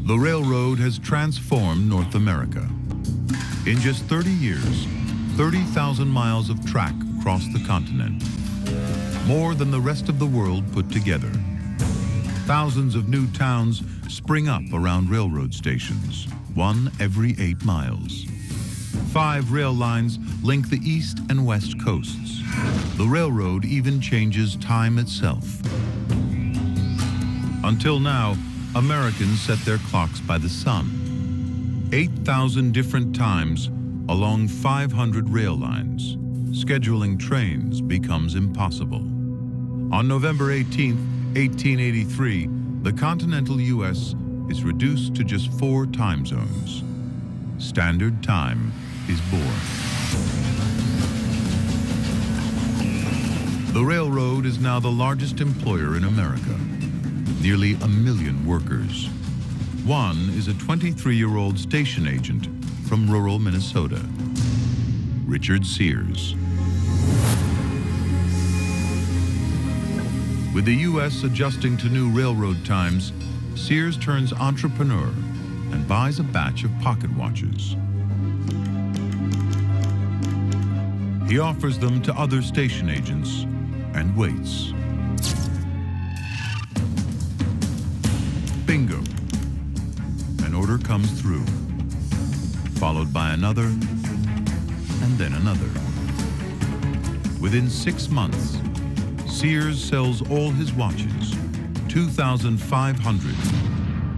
The railroad has transformed North America. In just 30 years, 30,000 miles of track crossed the continent, more than the rest of the world put together. Thousands of new towns spring up around railroad stations, one every 8 miles. 5 rail lines link the east and west coasts. The railroad even changes time itself. Until now, Americans set their clocks by the sun. 8,000 different times along 500 rail lines. Scheduling trains becomes impossible. On November 18, 1883, the continental U.S. is reduced to just 4 time zones. Standard Time is born. The railroad is now the largest employer in America. Nearly 1 million workers. One is a 23-year-old station agent from rural Minnesota, Richard Sears. With the U.S. adjusting to new railroad times, Sears turns entrepreneur and buys a batch of pocket watches. He offers them to other station agents and waits. Bingo. An order comes through, followed by another, and then another. Within 6 months, Sears sells all his watches, 2,500,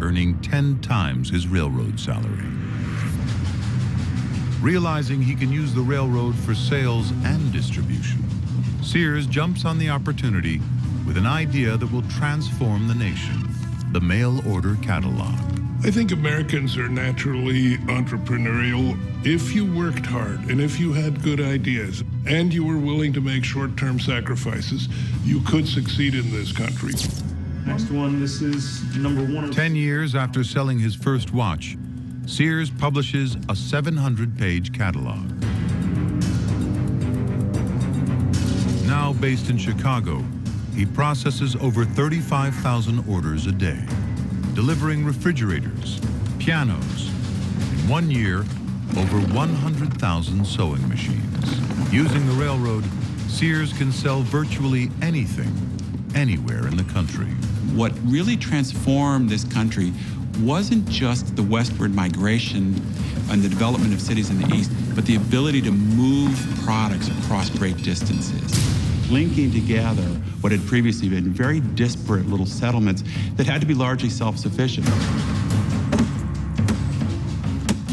earning 10 times his railroad salary. Realizing he can use the railroad for sales and distribution, Sears jumps on the opportunity with an idea that will transform the nation: the mail order catalog. I think Americans are naturally entrepreneurial. If you worked hard and if you had good ideas and you were willing to make short-term sacrifices, you could succeed in this country. Next one, this is number 1. 10 years after selling his first watch, Sears publishes a 700-page catalog. Now based in Chicago, he processes over 35,000 orders a day, delivering refrigerators, pianos. In 1 year, over 100,000 sewing machines. Using the railroad, Sears can sell virtually anything, anywhere in the country. What really transformed this country wasn't just the westward migration and the development of cities in the east, but the ability to move products across great distances, linking together what had previously been very disparate little settlements that had to be largely self-sufficient.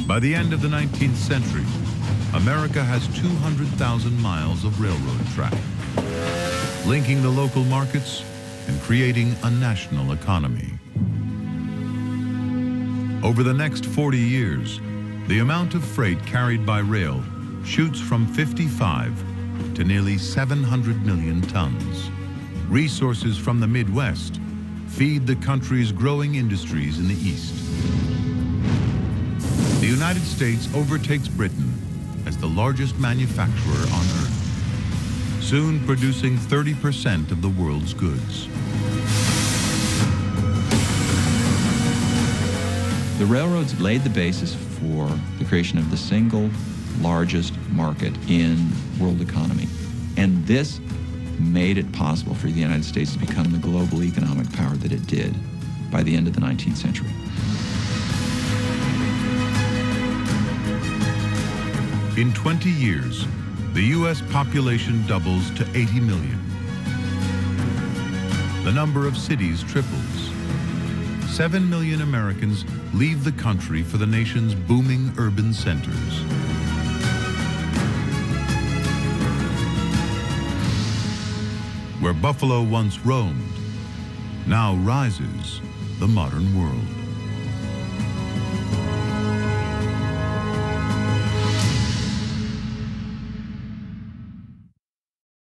By the end of the 19th century, America has 200,000 miles of railroad track, linking the local markets and creating a national economy. Over the next 40 years, the amount of freight carried by rail shoots from 55 to nearly 700 million tons. Resources from the Midwest feed the country's growing industries in the East. The United States overtakes Britain as the largest manufacturer on Earth, soon producing 30% of the world's goods. The railroads laid the basis for the creation of the single largest market in world economy. And this made it possible for the United States to become the global economic power that it did by the end of the 19th century. In 20 years, the U.S. population doubles to 80 million. The number of cities triples. 7 million Americans leave the country for the nation's booming urban centers. Where Buffalo once roamed, now rises the modern world.